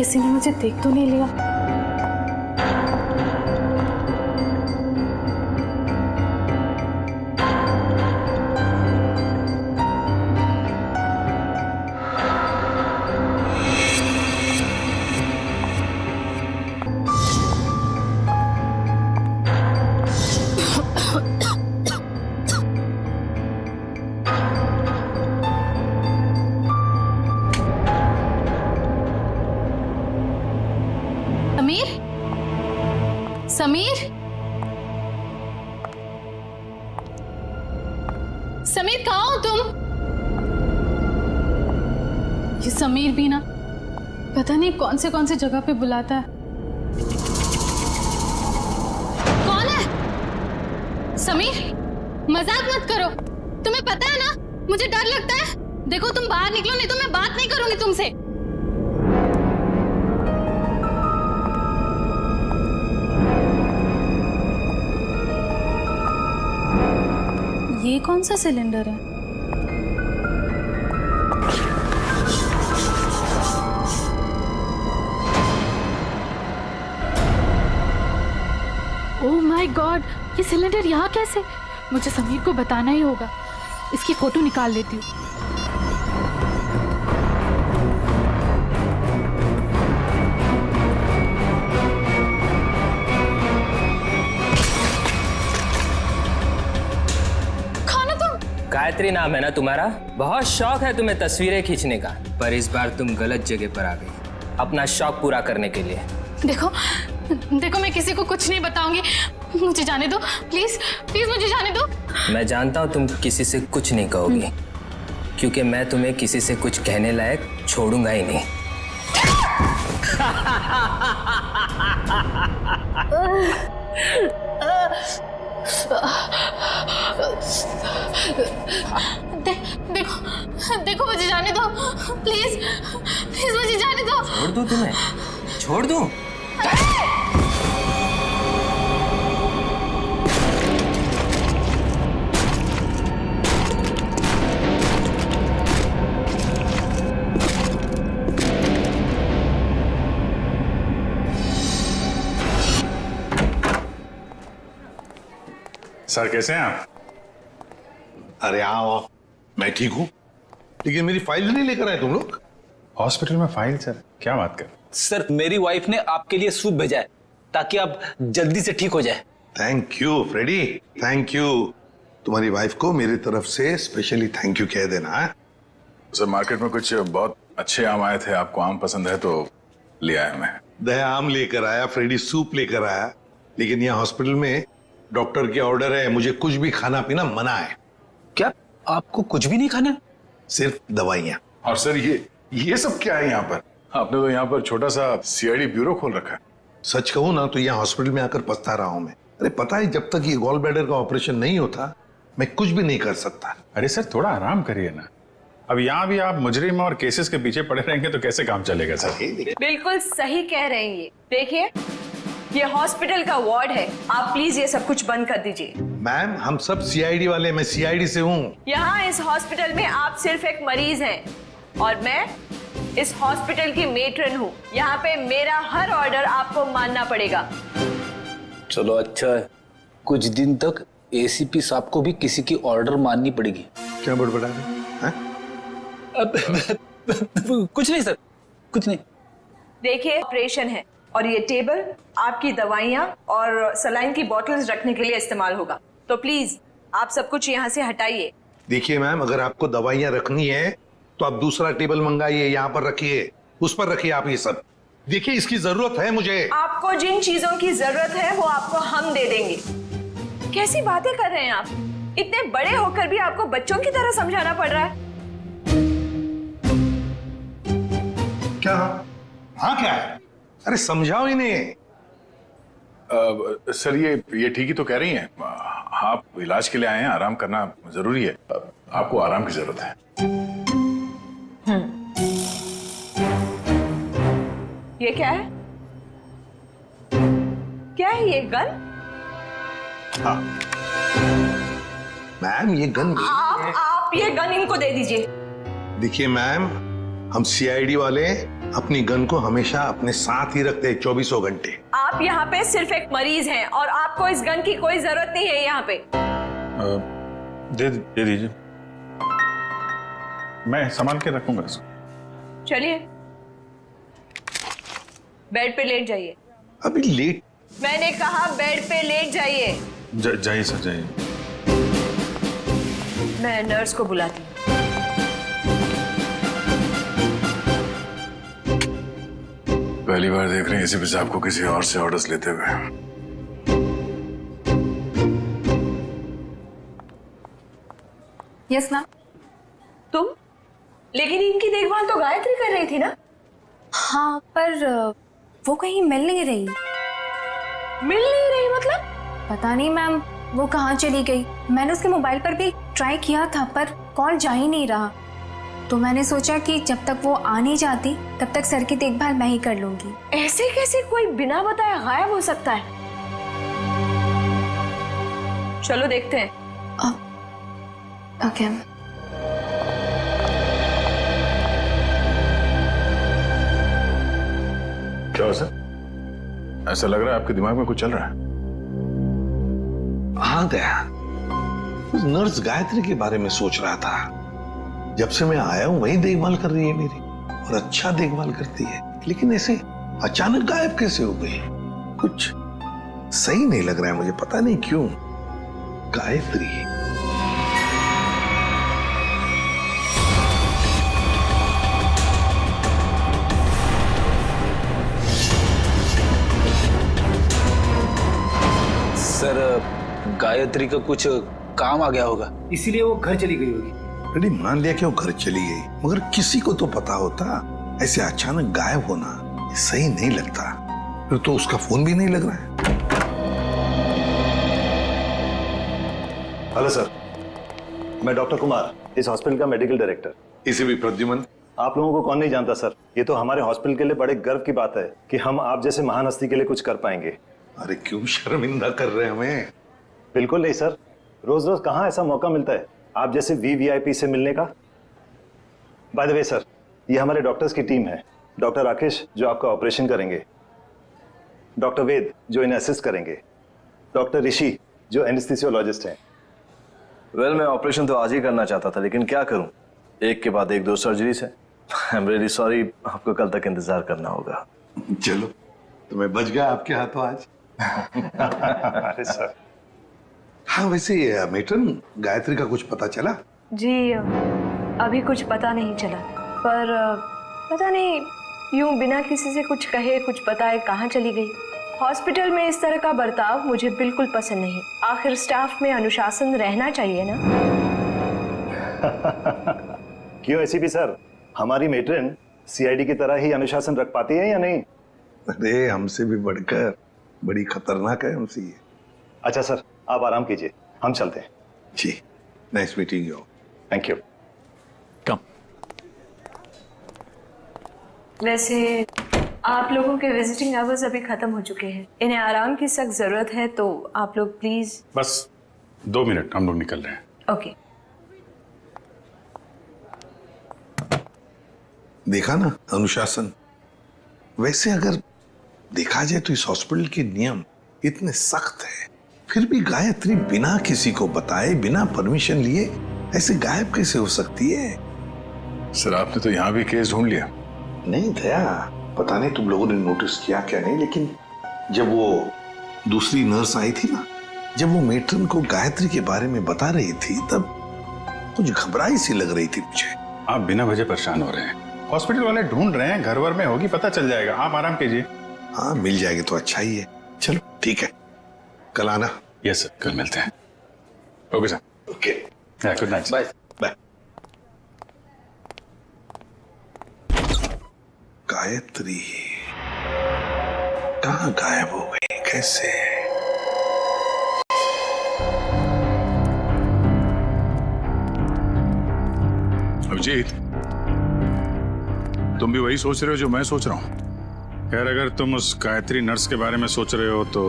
किसी ने मुझे देख तो नहीं लिया? समीर, समीर कहाँ हो तुम? ये समीर भी ना पता नहीं कौन से जगह पे बुलाता है। कौन है? समीर, मजाक मत करो। तुम्हें पता है ना मुझे डर लगता है। देखो तुम बाहर निकलो नहीं तो मैं बात नहीं करूंगी तुमसे। ये कौन सा सिलेंडर है? ओह माय गॉड, ये सिलेंडर यहाँ कैसे? मुझे समीर को बताना ही होगा। इसकी फोटो निकाल लेती हूँ। गायत्री नाम है ना तुम्हारा? बहुत शौक है तुम्हें तस्वीरें खींचने का, पर इस बार तुम गलत जगह पर आ गई अपना शौक पूरा करने के लिए। देखो देखो, मैं किसी को कुछ नहीं बताऊंगी। मुझे जाने दो प्लीज, प्लीज मुझे जाने दो। मैं जानता हूँ तुम किसी से कुछ नहीं कहोगी, क्योंकि मैं तुम्हें किसी से कुछ कहने लायक छोड़ूंगा ही नहीं। देखो मुझे जाने दो प्लीज, प्लीज मुझे जाने दो। छोड़ दूं तुम्हें? छोड़ दूं? सर कैसे हैं आप? अरे आओ, मैं ठीक हूँ, लेकिन मेरी फाइल नहीं लेकर आए तुम लोग। हॉस्पिटल में फाइल? सर क्या बात कर। सर मेरी वाइफ ने आपके लिए सूप भेजा है ताकि आप जल्दी से ठीक हो जाए। Thank you Freddy, thank you. तुम्हारी वाइफ को मेरी तरफ से स्पेशली थैंक यू कह देना है। सर मार्केट में कुछ बहुत अच्छे आम आए थे, आपको आम पसंद है तो ले आया मैं। दया आम लेकर आया, फ्रेडी सूप लेकर आया, लेकिन यहाँ हॉस्पिटल में डॉक्टर की ऑर्डर है, मुझे कुछ भी खाना पीना मना है। क्या आपको कुछ भी नहीं खाना? सिर्फ दवाइयाँ। और सर ये सब क्या है यहाँ पर? आपने तो यहाँ पर छोटा सा सीआईडी ब्यूरो खोल रखा है। सच कहूँ ना तो यहाँ हॉस्पिटल में आकर पछता रहा हूँ मैं। अरे पता है, जब तक ये गॉल ब्लैडर का ऑपरेशन नहीं होता मैं कुछ भी नहीं कर सकता। अरे सर थोड़ा आराम करिए ना। अब यहाँ भी आप मुजरिम और केसेस के पीछे पड़े रहेंगे तो कैसे काम चलेगा सर? बिल्कुल सही कह रहे हैं। ये देखिए, ये हॉस्पिटल का वार्ड है, आप प्लीज ये सब कुछ बंद कर दीजिए। मैम हम सब सीआईडी वाले, मैं सीआईडी से हूँ। यहाँ इस हॉस्पिटल में आप सिर्फ एक मरीज हैं और मैं इस हॉस्पिटल की मेट्रन हूँ। यहाँ पे मेरा हर ऑर्डर आपको मानना पड़ेगा। चलो अच्छा है, कुछ दिन तक एसीपी साहब को भी किसी की ऑर्डर माननी पड़ेगी। क्या बड़बड़ा रहे हैं? कुछ नहीं सर, कुछ नहीं। देखिए ऑपरेशन है और ये टेबल आपकी दवाइयाँ और सलाइन की बोतल्स रखने के लिए इस्तेमाल होगा, तो प्लीज आप सब कुछ यहाँ से हटाइए। देखिए मैम, अगर आपको दवाइयाँ रखनी है तो आप दूसरा टेबल मंगाइए, यहाँ पर रखिए, उस पर रखिए आप ये सब। देखिए इसकी जरूरत है मुझे। आपको जिन चीजों की जरूरत है वो आपको हम दे देंगे। कैसी बातें कर रहे हैं आप? इतने बड़े होकर भी आपको बच्चों की तरह समझाना पड़ रहा है। क्या? हाँ क्या है? अरे समझाओ इन्हें। सर ये ठीक ही तो कह रही हैं। आप इलाज के लिए आए हैं, आराम करना जरूरी है। आपको आराम की जरूरत है। ये क्या है? क्या है ये गन? हाँ मैम, ये गन आप ये गन इनको दे दीजिए। देखिए मैम, हम सीआईडी वाले अपनी गन को हमेशा अपने साथ ही रखते हैं 24 घंटे। आप यहाँ पे सिर्फ एक मरीज हैं और आपको इस गन की कोई जरूरत नहीं है यहाँ पे। दे दीजिए, मैं संभाल के रखूंगा इसको। चलिए बेड पे लेट जाइए। अभी लेट? मैंने कहा बेड पे लेट जाइए। जाइए सर, जाइए। मैं नर्स को बुलाती हूँ। पहली बार देख रहे हैं एसीपी साहब को किसी और से ऑर्डर्स लेते हुए। Yes ma'am. तुम? लेकिन इनकी देखभाल तो गायत्री कर रही थी ना? हाँ, पर वो कहीं मिल नहीं रही। मिल नहीं रही मतलब? पता नहीं मैम, वो कहाँ चली गई। मैंने उसके मोबाइल पर भी ट्राई किया था पर कॉल जा ही नहीं रहा। तो मैंने सोचा कि जब तक वो आ नहीं जाती तब तक सर की देखभाल मैं ही कर लूंगी। ऐसे कैसे कोई बिना बताए गायब हो सकता है? चलो देखते हैं। ओके। क्या हो सर? ऐसा लग रहा है आपके दिमाग में कुछ चल रहा है। हाँ दया, उस नर्स गायत्री के बारे में सोच रहा था। जब से मैं आया हूं वही देखभाल कर रही है मेरी, और अच्छा देखभाल करती है, लेकिन ऐसे अचानक गायब कैसे हो गई? कुछ सही नहीं लग रहा है मुझे, पता नहीं क्यों। गायत्री सर, गायत्री का कुछ काम आ गया होगा, इसीलिए वो घर चली गई होगी। अरे मान लिया कि वो घर चली गई, मगर किसी को तो पता होता। ऐसे अचानक गायब होना ये सही नहीं लगता। फिर तो उसका फोन भी नहीं लग रहा है। हेलो सर, मैं डॉक्टर कुमार, इस हॉस्पिटल का मेडिकल डायरेक्टर। इसे भी प्रद्युमन। आप लोगों को कौन नहीं जानता सर, ये तो हमारे हॉस्पिटल के लिए बड़े गर्व की बात है कि हम आप जैसे महान हस्ती के लिए कुछ कर पाएंगे। अरे क्यों शर्मिंदा कर रहे हैं हमें? बिल्कुल नहीं सर, रोज रोज कहाँ ऐसा मौका मिलता है आप जैसे वीवीआईपी से मिलने का। बाय द वे सर, ये हमारे डॉक्टर्स की टीम है। डॉक्टर राकेश जो आपका ऑपरेशन करेंगे, डॉक्टर वेद जो इन्हें असिस्ट करेंगे, डॉक्टर ऋषि जो एनेस्थीसियोलॉजिस्ट हैं। वेल, मैं ऑपरेशन तो आज ही करना चाहता था, लेकिन क्या करूं, एक के बाद एक 2 सर्जरीज है। आई एम रियली सॉरी, आपको कल तक इंतजार करना होगा। चलो, तो मैं बच गया आपके हाथों आज। अरे सर। हाँ, वैसे मेट्रन, गायत्री का कुछ पता चला? जी अभी कुछ पता नहीं चला, पर पता नहीं यूं बिना किसी से कुछ कहे कुछ बताए कहाँ चली गई। हॉस्पिटल में इस तरह का बर्ताव मुझे बिल्कुल पसंद नहीं। आखिर स्टाफ में अनुशासन रहना चाहिए ना। क्यों एसीपी सर, हमारी मेट्रन सीआईडी की तरह ही अनुशासन रख पाती है या नहीं? अरे हमसे भी बढ़कर बड़ी खतरनाक है हमसे ये। अच्छा सर, आप आराम कीजिए, हम चलते हैं। जी, nice meeting you. Thank you. Come. वैसे आप लोगों के विजिटिंग आवर्स अभी खत्म हो चुके हैं, इन्हें आराम की सख्त जरूरत है, तो आप लोग प्लीज। बस 2 मिनट, हम लोग निकल रहे हैं। ओके। देखा ना अनुशासन। वैसे अगर देखा जाए तो इस हॉस्पिटल के नियम इतने सख्त हैं, फिर भी गायत्री बिना किसी को बताए, बिना परमिशन लिए ऐसे गायब कैसे हो सकती है? सर, आपने तो यहाँ भी केस ढूंढ लिया। नहीं दया, पता नहीं तुम लोगों ने नोटिस किया क्या नहीं, लेकिन जब वो दूसरी नर्स आई थी ना, जब वो मेट्रन को गायत्री के बारे में बता रही थी, तब कुछ घबराई सी लग रही थी मुझे। आप बिना वजह परेशान हो रहे हैं। हॉस्पिटल वाले ढूंढ रहे हैं, घर वर में होगी, पता चल जाएगा। आप आराम कीजिए। हाँ, मिल जाएगी तो अच्छा ही है। चलो ठीक है, कल आना। यस सर, कल मिलते हैं। Okay sir. Okay, good night. Bye. Bye. Gayatri कहाँ गायब हो गई, कैसे? अभिजीत, तुम भी वही सोच रहे हो जो मैं सोच रहा हूँ? खैर, अगर तुम उस गायत्री नर्स के बारे में सोच रहे हो तो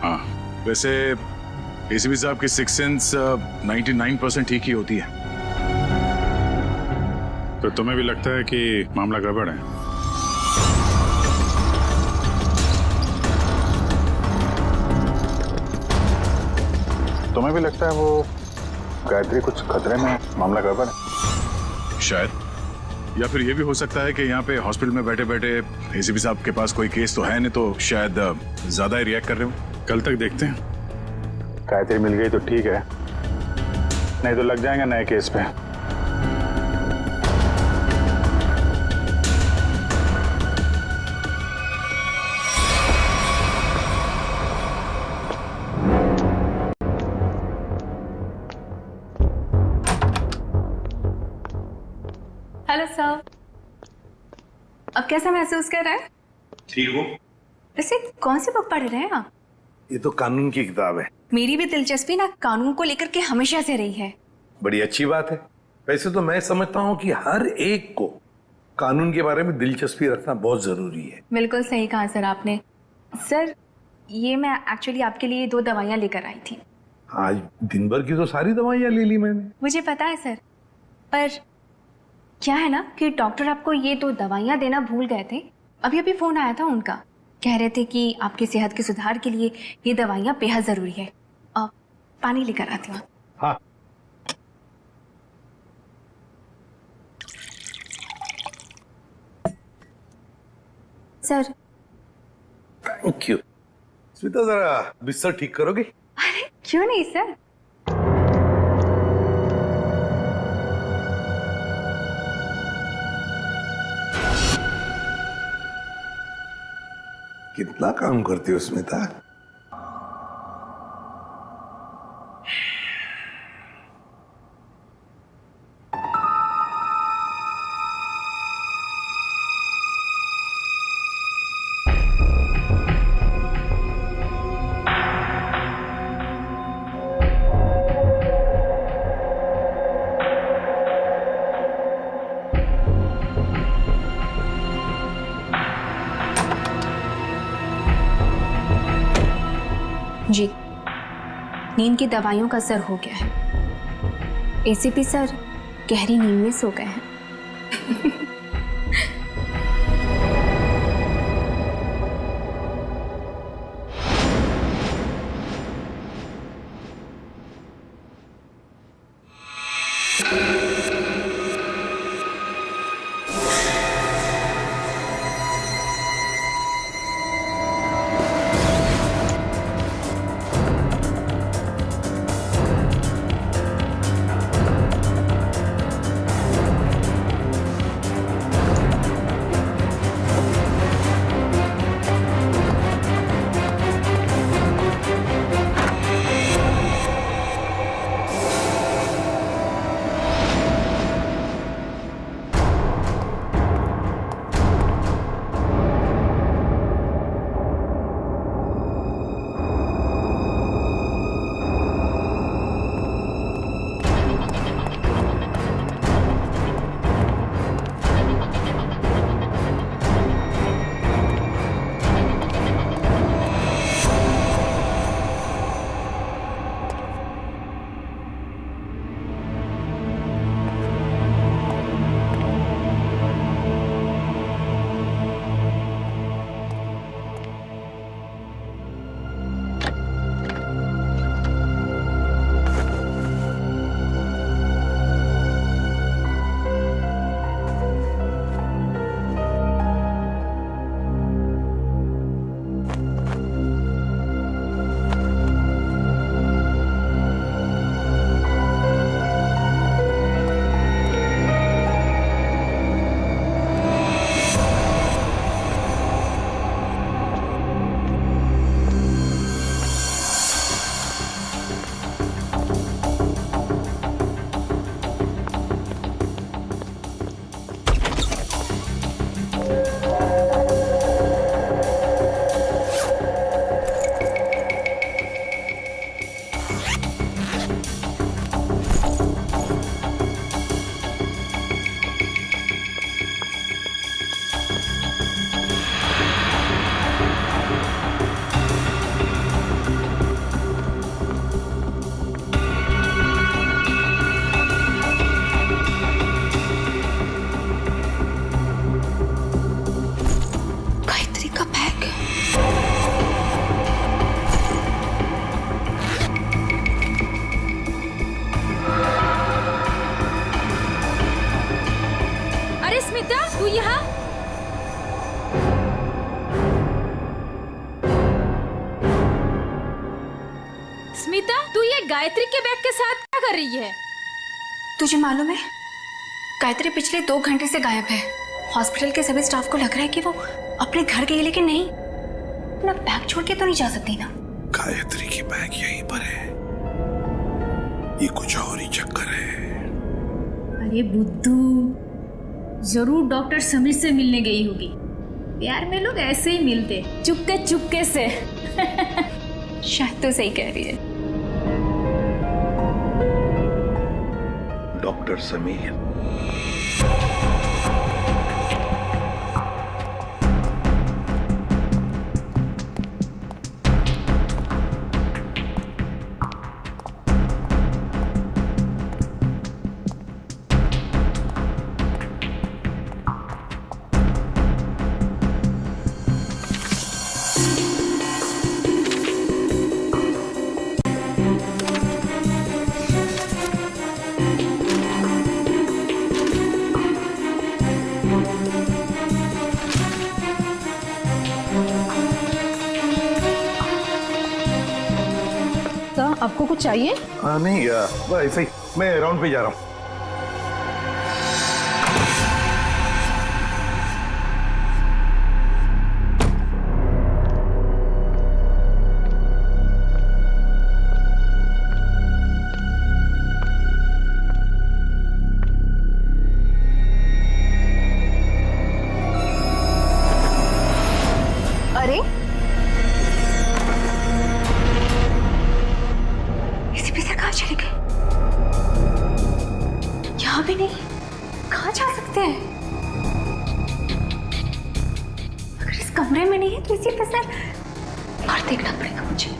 हाँ, वैसे एसीपी साहब की सिक्स सेंस 99% ठीक ही होती है। तो तुम्हें भी लगता है कि मामला गड़बड़ है? तुम्हें भी लगता है वो गायत्री कुछ खतरे में, मामला गड़बड़ है? शायद। या फिर ये भी हो सकता है कि यहाँ पे हॉस्पिटल में बैठे बैठे एसीपी साहब के पास कोई केस तो है नहीं, तो शायद ज्यादा ही रिएक्ट कर रहे हो। कल तक देखते हैं। गायत्री मिल गई तो ठीक है, नहीं तो लग जाएंगे नए केस पे। हेलो सर, अब कैसा महसूस कर रहे हैं? ठीक हूँ। वैसे कौन सी बुक पढ़ रहे हैं आप? ये तो कानून की किताब है। मेरी भी दिलचस्पी ना कानून को लेकर के हमेशा से रही है। बड़ी अच्छी बात है। वैसे तो मैं समझता हूँ कि हर एक को कानून के बारे में दिलचस्पी रखना बहुत जरूरी है। बिल्कुल सही कहा सर आपने। सर, ये मैं एक्चुअली आपके लिए 2 दवाइयाँ लेकर आई थी। आज दिन भर की तो सारी दवाइयाँ ले ली मैंने। मुझे पता है सर, पर क्या है ना कि डॉक्टर आपको ये 2 दवाइयाँ देना भूल गए थे। अभी अभी फोन आया था उनका, कह रहे थे कि आपकी सेहत के सुधार के लिए ये दवाइयाँ बेहद जरूरी है। पानी लेकर आती हूँ। हाँ। सर। Thank you. स्मिता, जरा बिस्तर ठीक करोगे? अरे क्यों नहीं सर। कितना काम करती हो स्मिता? जी, नींद की दवाइयों का असर हो गया है। एसीपी सर गहरी नींद में सो गए हैं। गायत्री के बैग के साथ क्या कर रही है? तुझे मालूम है, गायत्री पिछले 2 घंटे से गायब है। हॉस्पिटल के सभी स्टाफ को लग रहा है कि वो अपने घर गई, लेकिन नहीं, अपना बैग छोड़ के तो नहीं जा सकती ना। गायत्री की बैग यहीं पर है, ये कुछ और ही चक्कर है। अरे बुद्धू, जरूर डॉक्टर समीर से मिलने गई होगी। प्यार में लोग ऐसे ही मिलते, चुपके चुपके से। शायद तो सही कह रही है। डॉक्टर समीर, आपको कुछ चाहिए? नहीं ऐसे ही, मैं राउंड पे जा रहा हूँ। अरे एसीपी सर कहाँ चले गए? यहाँ भी नहीं, कहाँ जा सकते हैं? अगर इस कमरे में नहीं है तो एसीपी सर बाहर देखना पड़ेगा मुझे।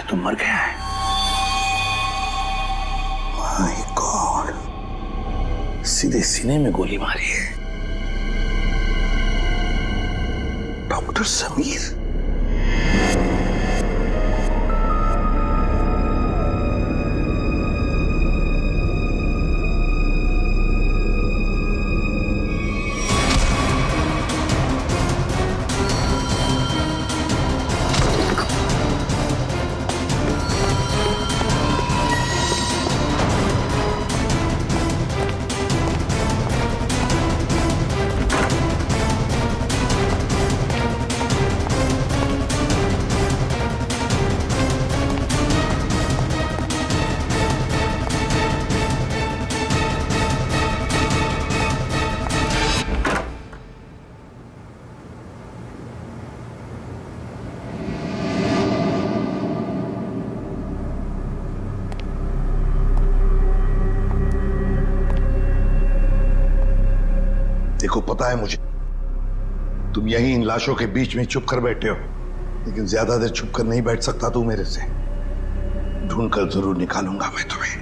तो मर गया है। माय गॉड, सीधे सीने में गोली मारी है। डॉक्टर समीर, देखो पता है मुझे, तुम यहीं इन लाशों के बीच में चुप कर बैठे हो, लेकिन ज्यादा देर चुप कर नहीं बैठ सकता तू मेरे से। ढूंढ कर जरूर निकालूंगा मैं तुम्हें।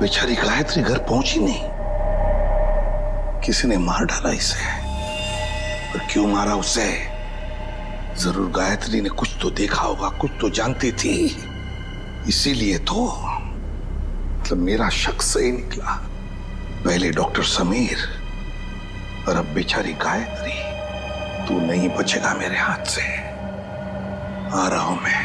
बेचारी गायत्री घर पहुंची नहीं। किसी ने मार डाला इसे। पर क्यों मारा उसे? जरूर गायत्री ने कुछ तो देखा होगा, कुछ तो जानती थी, इसीलिए तो। मतलब मेरा शक सही निकला। पहले डॉक्टर समीर और अब बेचारी गायत्री। तू नहीं बचेगा मेरे हाथ से। आ रहा हूं मैं।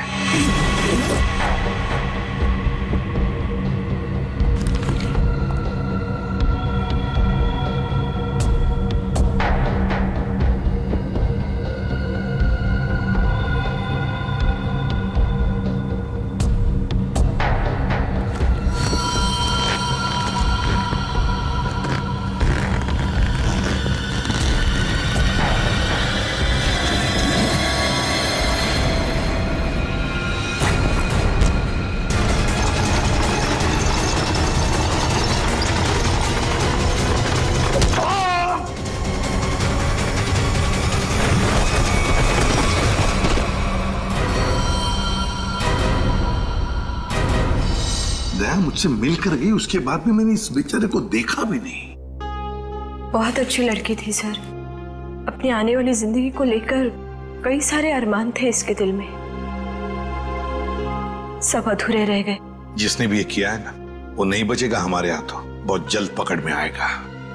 दया मुझसे मिलकर गई, उसके बाद में मैंने इस बेचारे को देखा भी नहीं। बहुत अच्छी लड़की थी सर। अपनी आने वाली जिंदगी को लेकर कई सारे अरमान थे इसके दिल में, सब अधूरे रह गए। जिसने भी ये किया है ना, वो नहीं बचेगा हमारे हाथों। बहुत जल्द पकड़ में आएगा।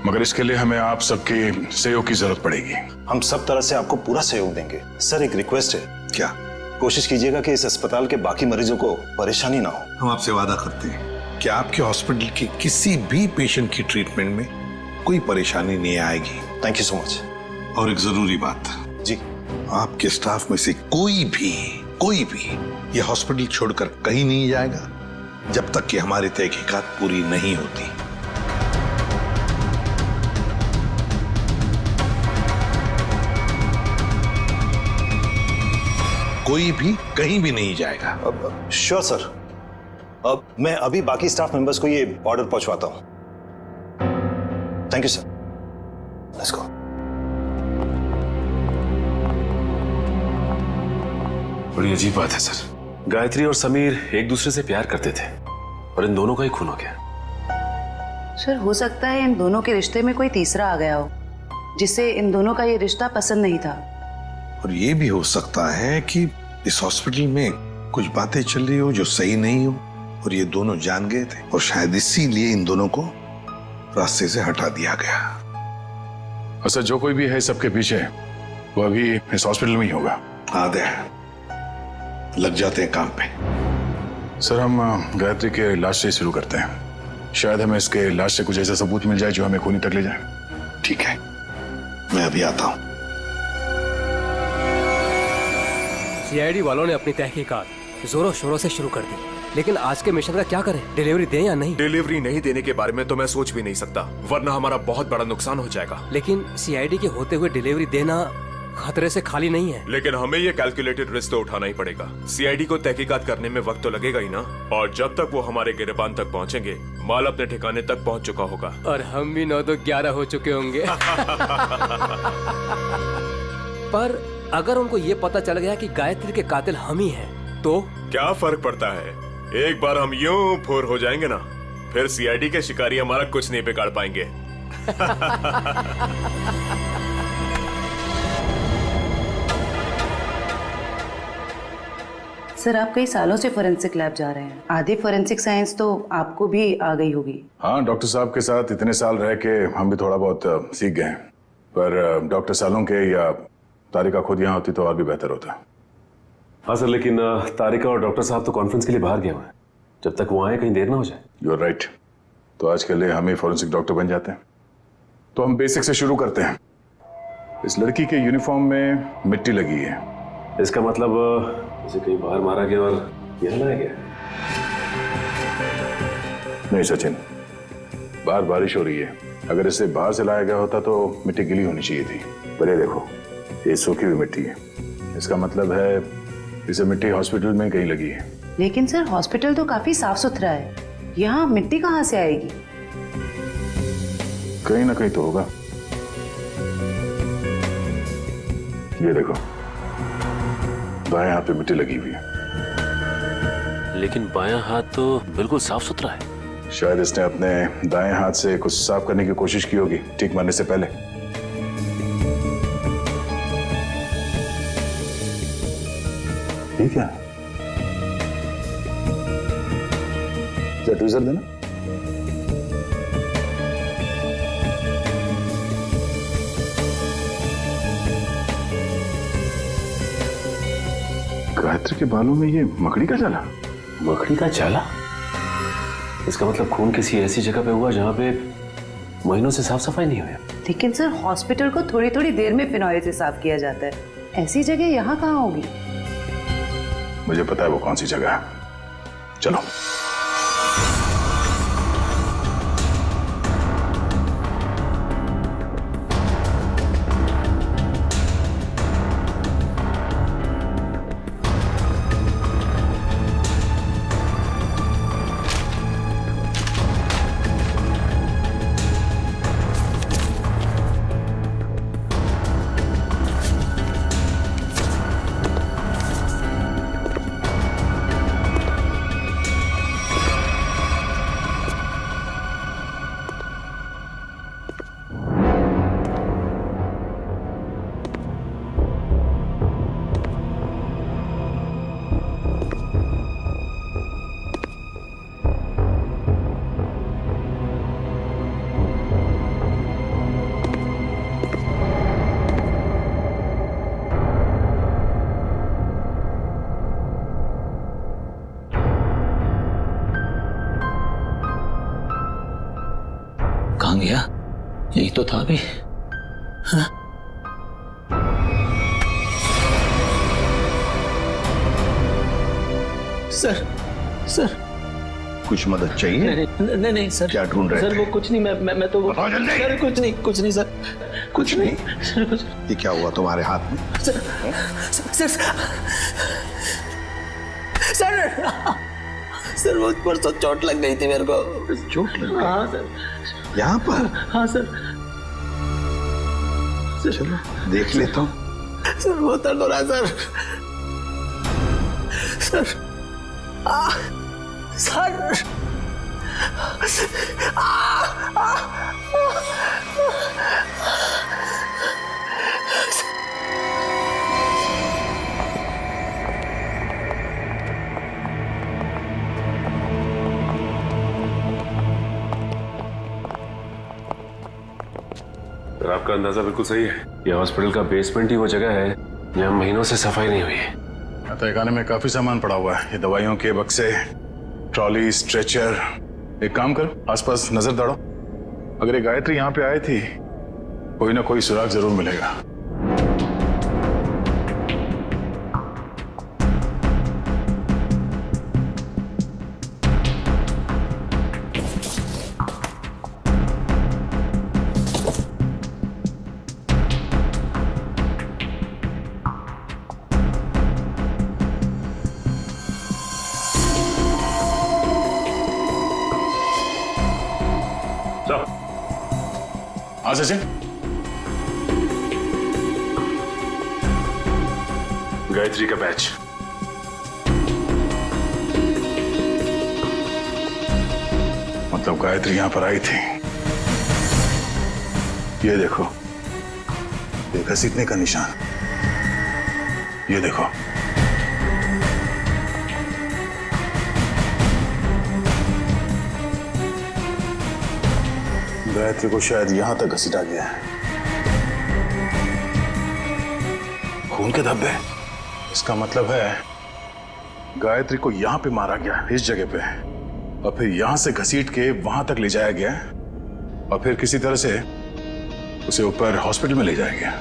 मगर इसके लिए हमें आप सबके सहयोग की जरूरत पड़ेगी। हम सब तरह से आपको पूरा सहयोग देंगे। सर एक रिक्वेस्ट है, क्या? कोशिश कीजिएगा कि इस अस्पताल के बाकी मरीजों को परेशानी ना हो। हम आपसे वादा करते हैं कि आपके हॉस्पिटल के किसी भी पेशेंट की ट्रीटमेंट में कोई परेशानी नहीं आएगी। Thank you so much. और एक जरूरी बात जी, आपके स्टाफ में से कोई भी ये हॉस्पिटल छोड़कर कहीं नहीं जाएगा जब तक कि हमारी तहकीकात पूरी नहीं होती। कोई भी कहीं भी नहीं जाएगा। Sure sir. अब मैं अभी बाकी स्टाफ मेंबर्स को ये ऑर्डर पहुंचवाता हूं। Thank you sir. Let's go. बड़ी अजीब बात है सर। गायत्री और समीर एक दूसरे से प्यार करते थे और इन दोनों का ही खून हो गया। सर हो सकता है इन दोनों के रिश्ते में कोई तीसरा आ गया हो, जिसे इन दोनों का ये रिश्ता पसंद नहीं था। और ये भी हो सकता है कि इस हॉस्पिटल में कुछ बातें चल रही हो जो सही नहीं हो और ये दोनों जान गए थे और शायद इसीलिए इन दोनों को रास्ते से हटा दिया गया। अच्छा, जो कोई भी है सबके पीछे, वो अभी इस हॉस्पिटल में ही होगा। आदे लग जाते हैं काम पे। सर हम गायत्री के लाश से शुरू करते हैं। शायद हमें इसके लाश से कुछ ऐसा सबूत मिल जाए जो हमें खूनी तक ले जाए। ठीक है, मैं अभी आता हूं। सीआईडी वालों ने अपनी तहकीकात जोरों शोरों से शुरू कर दी, लेकिन आज के मिशन का क्या करें? डिलीवरी दें या नहीं? डिलीवरी नहीं देने के बारे में तो मैं सोच भी नहीं सकता, वरना हमारा बहुत बड़ा नुकसान हो जाएगा। लेकिन सीआईडी के होते हुए डिलीवरी देना खतरे से खाली नहीं है। लेकिन हमें ये कैलकुलेटेड रिस्क तो उठाना ही पड़ेगा। सीआईडी को तहकीकात करने में वक्त तो लगेगा ही ना, और जब तक वो हमारे गिरबान तक पहुंचेंगे, माल अपने ठिकाने तक पहुंच चुका होगा और हम भी 9 तो 11 हो चुके होंगे। पर अगर उनको ये पता चल गया कि गायत्री के कातिल हम ही हैं, तो क्या फर्क पड़ता है? एक बार हम यूं फुर हो जाएंगे ना, फिर सीआईडी के शिकारी हमारा कुछ नहीं बिगाड़ पाएंगे। सर आप कई सालों से फोरेंसिक लैब जा रहे हैं, आधी फोरेंसिक साइंस तो आपको भी आ गई होगी। हाँ, डॉक्टर साहब के साथ इतने साल रह के हम भी थोड़ा बहुत सीख गए हैं। पर डॉक्टर सालों के या तारिका खुद यहाँ होती तो और भी बेहतर होता। हाँ सर, लेकिन तारिका और डॉक्टर साहब तो कॉन्फ्रेंस के लिए बाहर गए हुए हैं। जब तक वो आए कहीं देर ना हो जाए। You are right. तो आज के लिए हम ही फॉरेंसिक डॉक्टर बन जाते हैं। तो हम बेसिक से शुरू करते हैं। इस लड़की के यूनिफॉर्म में मिट्टी लगी है। इसका मतलब इसे कहीं बाहर मारा गया और यहाँ लाया गया? नहीं सचिन, बाहर बारिश हो रही है। अगर इसे बाहर से लाया गया होता तो मिट्टी गीली होनी चाहिए थी। पर ये देखो, ये सूखी हुई मिट्टी है। इसका मतलब है इसे मिट्टी हॉस्पिटल में कहीं लगी है। लेकिन सर हॉस्पिटल तो काफी साफ सुथरा है, यहाँ मिट्टी कहाँ से आएगी? कहीं ना कहीं तो होगा। ये देखो, बाएं हाथ पे मिट्टी लगी हुई है। लेकिन बायां हाथ तो बिल्कुल साफ सुथरा है। शायद इसने अपने दाएं हाथ से कुछ साफ करने की कोशिश की होगी ठीक मरने से पहले। ठीक है, ट्वीजर देना। गायत्री के बालों में ये मकड़ी का जाला। मकड़ी का जाला? इसका मतलब खून किसी ऐसी जगह पे हुआ जहाँ पे महीनों से साफ सफाई नहीं हुई। लेकिन सर हॉस्पिटल को थोड़ी थोड़ी देर में फिनॉइल से साफ किया जाता है, ऐसी जगह यहाँ कहाँ होगी? मुझे पता है वो कौन सी जगह है, चलो। कहाँ गया? यही तो था अभी। हाँ? सर सर कुछ मदद चाहिए? नहीं नहीं सर। क्या ढूंढ रहे सर थे? वो कुछ नहीं, मैं तो सर कुछ नहीं सर, कुछ नहीं। सर कुछ। ये क्या हुआ तुम्हारे हाथ में? सर सर सर सर वो परसों चोट लग गई थी मेरे को। चोट लग गई? हाँ सर। यहाँ पर? हाँ सर। चलो देख लेता हूँ। सर बहुत दर्द हो रहा है सर। सर सर आपका अंदाजा बिल्कुल सही है। ये हॉस्पिटल का बेसमेंट ही वो जगह है जहाँ महीनों से सफाई नहीं हुई है। तहखाने में काफी सामान पड़ा हुआ है, ये दवाइयों के बक्से, ट्रॉली, स्ट्रेचर। एक काम कर, आसपास नजर दौड़ो। अगर ये गायत्री यहाँ पे आई थी, कोई ना कोई सुराग जरूर मिलेगा। हाँ सचिन, गायत्री का बैच। मतलब गायत्री यहां पर आई थी। ये देखो, ये घसीटने का निशान। ये देखो, गायत्री को शायद यहां तक घसीटा गया है। खून के धब्बे, इसका मतलब है गायत्री को यहां पे मारा गया, इस जगह पे, और फिर यहां से घसीट के वहां तक ले जाया गया, और फिर किसी तरह से उसे ऊपर हॉस्पिटल में ले जाया गया।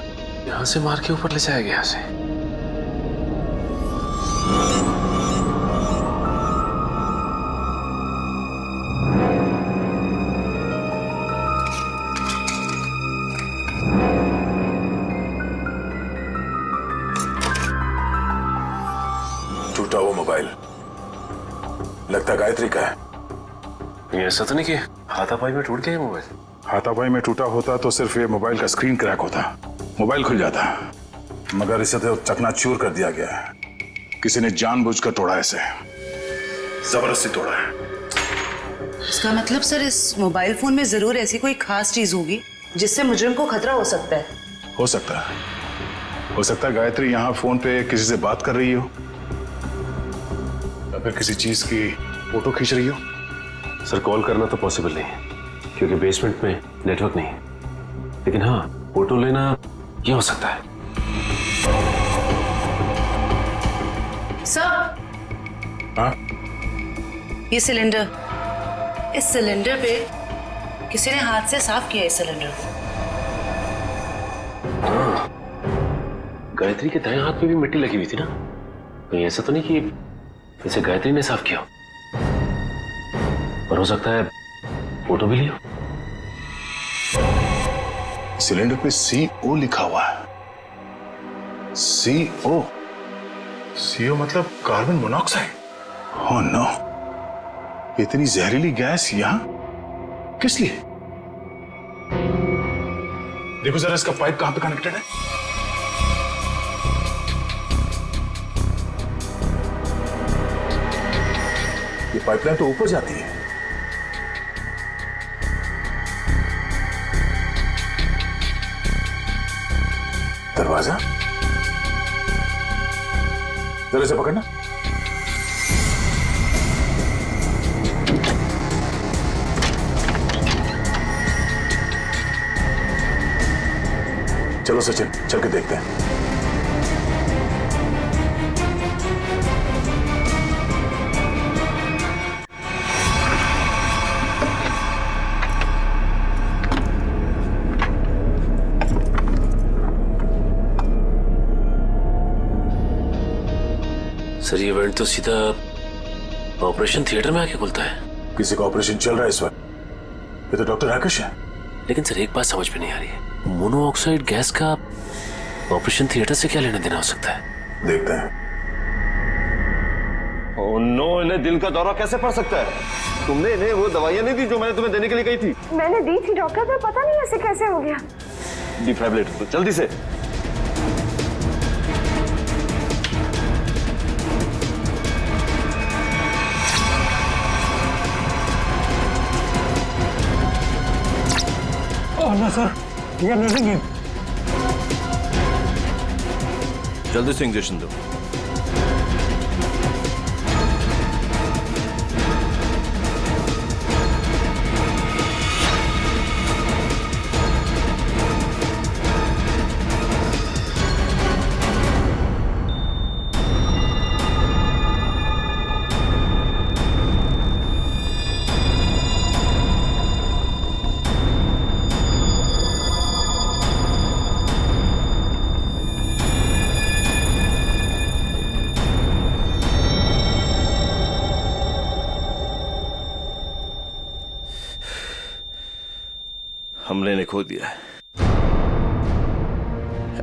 यहाँ से मार के ऊपर ले जाया गया उसे। टूटा वो मोबाइल लगता गायत्री का है। ये ऐसा तो नहीं कि हाथापाई में टूट गया मोबाइल? हाथापाई में टूटा होता तो सिर्फ ये मोबाइल का स्क्रीन क्रैक होता, मोबाइल खुल जाता, मगर इसे तो चकनाचूर कर दिया गया है। किसी ने जानबूझकर तोड़ा, इसे जबरदस्ती तोड़ा है। इसका मतलब सर इस मोबाइल फोन में जरूर ऐसी कोई खास चीज होगी जिससे मुजरिम को खतरा हो सकता है। हो सकता है, हो सकता है गायत्री यहाँ फोन पे किसी से बात कर रही हो या फिर किसी चीज की फोटो खींच रही हो। सर कॉल करना तो पॉसिबल नहीं है क्योंकि बेसमेंट में नेटवर्क नहीं है, लेकिन हाँ फोटो लेना ये हो सकता है। सर हाँ ये सिलेंडर, इस सिलेंडर पे किसी ने हाथ से साफ किया है इस सिलेंडर को। हाँ, गायत्री के दाएं हाथ पे भी मिट्टी लगी हुई थी ना, कहीं ऐसा तो नहीं कि इसे गायत्री ने साफ किया, पर हो सकता है फोटो भी लिया। सिलेंडर पे CO लिखा हुआ है। CO मतलब कार्बन मोनोऑक्साइड। ओह नो, इतनी जहरीली गैस यहां किस लिए? देखो जरा इसका पाइप कहां पे कनेक्टेड है। ये पाइपलाइन तो ऊपर जाती है। दरवाजा जरा इसे पकड़ना। चलो सचिन, चल के देखते हैं। सर ये इवेंट तो सीधा ऑपरेशन थिएटर में आके खुलता है। किसी का ऑपरेशन चल रहा है इस वक्त। ये तो डॉक्टर राकेश है। लेकिन सर एक बात समझ में नहीं आ रही है, मोनोऑक्साइड गैस का ऑपरेशन थिएटर से क्या लेना देना हो सकता है? देखते हैं। ओह नो, इन्हें दिल का दौरा कैसे पड़ सकता है? तुमने इन्हें वो दवाइयां नहीं दी जो मैंने तुम्हें देने के लिए कही थी? मैंने दी थी डॉक्टर, पर पता नहीं ऐसे कैसे हो गया। डिफाइब्रिलेटर तो जल्दी से। ना सर, ये नहीं है। जल्दी से इंजेक्शन दो। हमने इन्हें खो दिया है।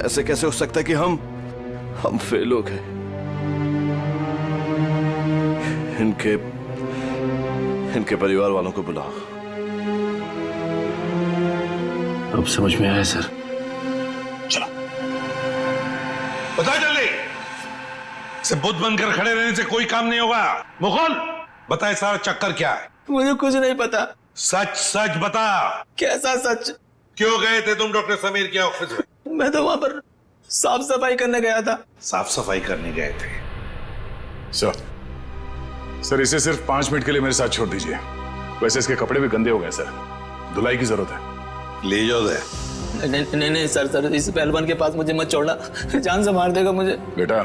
ऐसे कैसे हो सकता है कि हम फेल हो गए? इनके परिवार वालों को बुलाओ। अब समझ में आया सर। चलो बताओ जल्दी। इसे बुद्ध बनकर खड़े रहने से कोई काम नहीं होगा। मुगल बताए सारा चक्कर क्या है? मुझे कुछ नहीं पता। सच सच बता। कैसा सच? क्यों गए थे तुम डॉक्टर समीर के ऑफिस में? मैं तो वहां पर साफ सफाई करने गया था। साफ सफाई करने गए थे? सर इसे सिर्फ 5 मिनट के लिए मेरे साथ छोड़ दीजिए। वैसे इसके कपड़े भी गंदे हो गए सर, धुलाई की जरूरत है। ले जाओ दे। नहीं सर, इस पहलवान के पास मुझे मत छोड़ना, जान से मार देगा मुझे। बेटा,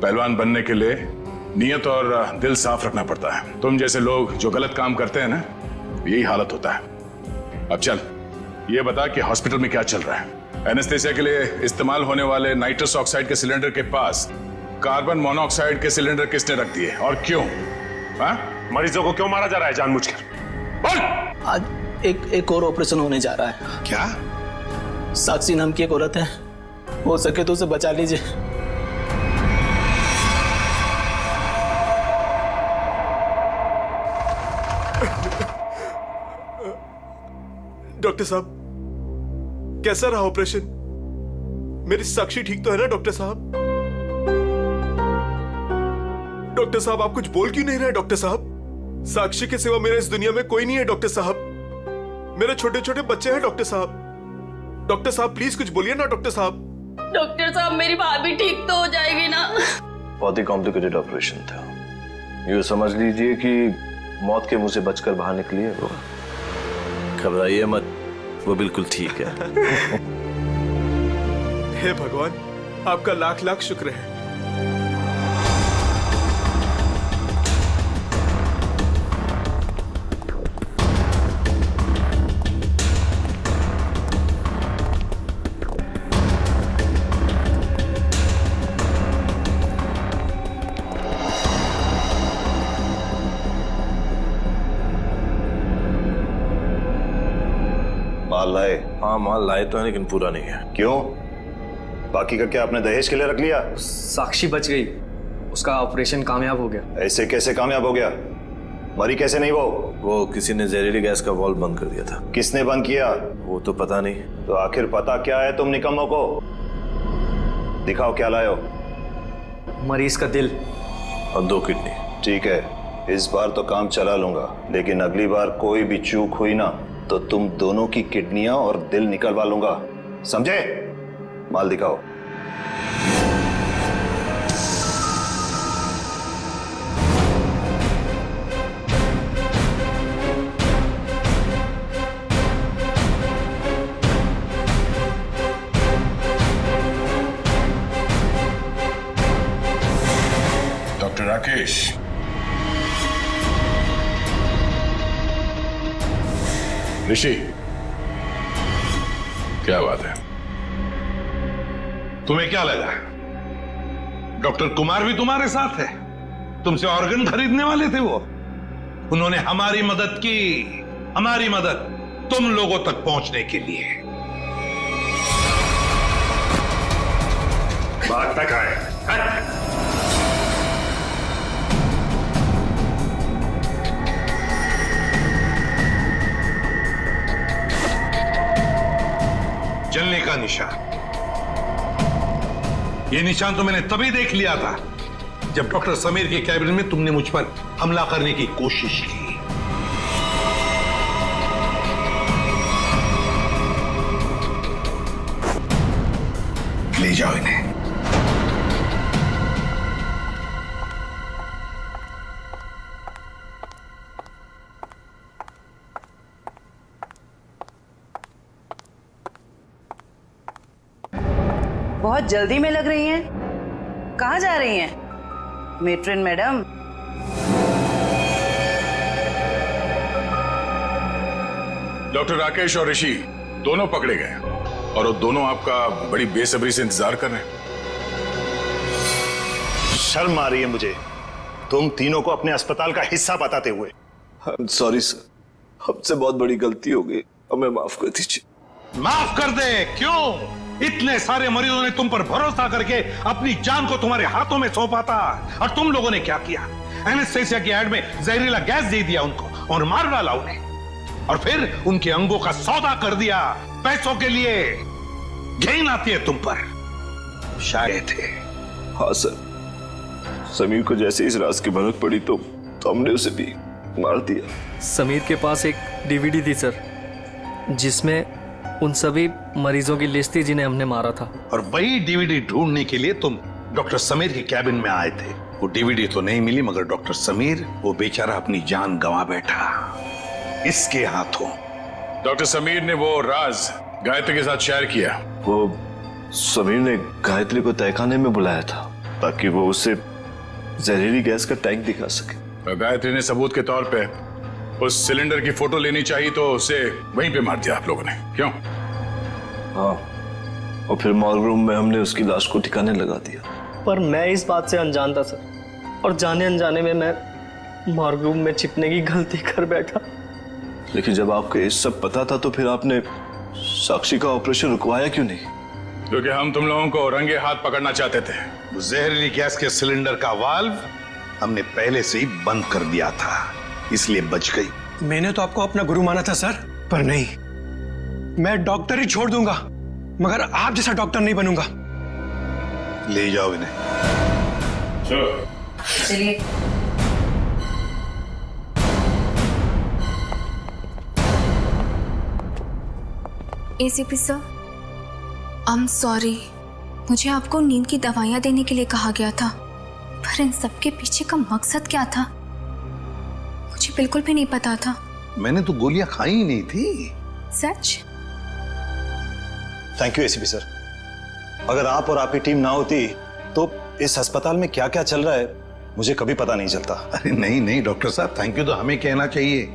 पहलवान बनने के लिए नियत और दिल साफ रखना पड़ता है। तुम जैसे लोग जो गलत काम करते हैं ना, यही हालत होता है। अब चल ये बता कि हॉस्पिटल में क्या चल रहा है? एनेस्थेसिया के लिए इस्तेमाल होने वाले नाइट्रस ऑक्साइड के सिलेंडर के पास कार्बन मोनोऑक्साइड के सिलेंडर किसने रख दिए और क्यों? मरीजों को क्यों मारा जा रहा है जानबूझकर? बोल। आज एक और ऑपरेशन होने जा रहा है। क्या? साक्षी नाम की एक औरत है, हो सके तो उसे बचा लीजिए। डॉक्टर साहब, कैसा रहा ऑपरेशन? मेरी साक्षी ठीक तो है ना डॉक्टर साहब? डॉक्टर साहब आप कुछ बोल क्यों नहीं रहे डॉक्टर साहब? साक्षी के सिवा मेरा इस दुनिया में कोई नहीं है डॉक्टर साहब। मेरे छोटे छोटे बच्चे हैं डॉक्टर साहब। डॉक्टर साहब प्लीज कुछ बोलिए ना डॉक्टर साहब। डॉक्टर साहब मेरी भाभी ठीक तो हो जाएगी ना? बहुत ही कॉम्प्लिकेटेड ऑपरेशन था। यूँ समझ लीजिए कि मौत के मुंह से बचकर बाहर निकली है वो। घबराइए मत, वो बिल्कुल ठीक है। हे भगवान, आपका लाख लाख शुक्र है। माल लाए? हाँ माल लाए तो है, लेकिन पूरा नहीं है। क्यों? बाकी का क्या आपने दहेज के लिए रख लिया? साक्षी बच गई, उसका ऑपरेशन कामयाब हो गया। ऐसे कैसे कामयाब हो गया? मरी कैसे नहीं वो किसी ने जहरीली गैस का वाल्व बंद कर दिया था। किसने बंद किया? वो तो पता नहीं। तो आखिर पता क्या है तुम निकम्मों को? दिखाओ क्या लाए हो। मरीज का दिल और 2 किडनी। ठीक है, इस बार तो काम चला लूंगा, लेकिन अगली बार कोई भी चूक हुई ना तो तुम दोनों की किडनियां और दिल निकलवा लूंगा, समझे? माल दिखाओ। डॉक्टर राकेश, ऋषि, क्या बात है? तुम्हें क्या लगा डॉक्टर कुमार भी तुम्हारे साथ है? तुमसे ऑर्गन खरीदने वाले थे वो। उन्होंने हमारी मदद की, हमारी मदद तुम लोगों तक पहुंचने के लिए। बात तक आए। जलने का निशान, ये निशान तो मैंने तभी देख लिया था जब डॉक्टर समीर के कैबिन में तुमने मुझ पर हमला करने की कोशिश की। ले जाओ इन्हें। बहुत जल्दी में लग रही हैं। कहाँ जा रही हैं मेट्रन मैडम? डॉक्टर राकेश और ऋषि दोनों पकड़े गए और वो दोनों आपका बड़ी बेसब्री से इंतजार कर रहे हैं। शर्म आ रही है मुझे तुम तीनों को अपने अस्पताल का हिस्सा बताते हुए। सॉरी सर, हमसे बहुत बड़ी गलती हो गई, हमें माफ कर दीजिए। माफ कर दे? क्यों? इतने सारे मरीजों ने तुम पर भरोसा करके अपनी जान को तुम्हारे हाथों में सौंपा था, और तुम लोगों ने क्या किया? एनेस्थेसिया की एड में जहरीला गैस दे दिया उनको और मार डाला उन्हें, और फिर उनके अंगों का सौदा कर दिया पैसों के लिए। घिन आती है तुम पर। शायद थे। हाँ सर, समीर को जैसे इस राज की भनक पड़ी तो हमने उसे भी मार दिया। समीर के पास एक डीवीडी थी सर, जिसमें उन सभी मरीजों की लिस्ट थी जिन्हें हमने मारा था। और वही डीवीडी ढूंढने के लिए तुम डॉक्टर समीर के कैबिन में आए थे। वो डीवीडी तो नहीं मिली, मगर डॉक्टर समीर, वो बेचारा अपनी जान गंवा बैठा इसके हाथों। डॉक्टर समीर ने वो राज गायत्री के साथ शेयर किया। वो समीर ने गायत्री को तहखाने में बुलाया था ताकि वो उसे जहरीली गैस का टैंक दिखा सके। गायत्री ने सबूत के तौर पे उस सिलेंडर की फोटो लेनी चाहिए तो उसे वहीं पे मार दिया आप लोगों ने, क्यों? हाँ, और फिर मॉर्ग रूम में हमने उसकी लाश को ठिकाने लगा दिया। पर मैं इस बात से अनजान था सर, और जाने अनजाने में मैं मॉर्ग रूम में छिपने की गलती कर बैठा। लेकिन जब आपको ये सब पता था तो फिर आपने साक्षी का ऑपरेशन रुकवाया क्यों नहीं? क्योंकि हम तुम लोगों को रंगे हाथ पकड़ना चाहते थे। वो जहरीली गैस के सिलेंडर का वाल्व हमने पहले से ही बंद कर दिया था, इसलिए बच गई। मैंने तो आपको अपना गुरु माना था सर, पर नहीं, मैं डॉक्टर ही छोड़ दूंगा, मगर आप जैसा डॉक्टर नहीं बनूंगा। ले जाओ इन्हें। चलिए। ACP sir, I am sorry. मुझे आपको नींद की दवाइयाँ देने के लिए कहा गया था, पर इन सब के पीछे का मकसद क्या था मुझे बिल्कुल भी नहीं पता था। मैंने तो गोलियां खाई ही नहीं थी। सच? Thank you ACP sir. अगर आप और आपकी टीम ना होती तो इस अस्पताल में क्या क्या चल रहा है मुझे कभी पता नहीं चलता। अरे नहीं नहीं डॉक्टर साहब, थैंक यू तो हमें कहना चाहिए।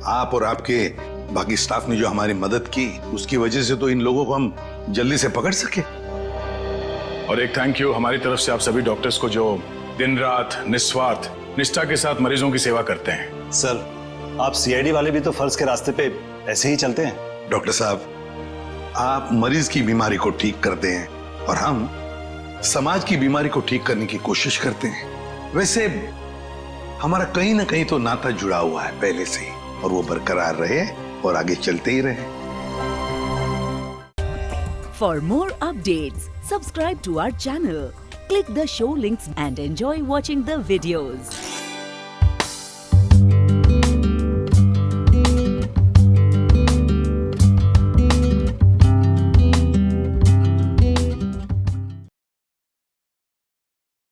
आप और आपके बाकी स्टाफ ने जो हमारी मदद की, उसकी वजह से तो इन लोगों को हम जल्दी से पकड़ सके। और एक थैंक यू हमारी तरफ से आप सभी डॉक्टर्स को जो दिन रात निस्वार्थ निष्ठा के साथ मरीजों की सेवा करते हैं। सर, आप सीआईडी वाले भी तो फर्ज के रास्ते पे ऐसे ही चलते हैं। डॉक्टर साहब, आप मरीज की बीमारी को ठीक करते हैं और हम समाज की बीमारी को ठीक करने की कोशिश करते हैं। वैसे हमारा कहीं ना कहीं तो नाता जुड़ा हुआ है पहले से ही, और वो बरकरार रहे और आगे चलते ही रहे। For more updates, subscribe to our channel, click the show links and enjoy watching the videos.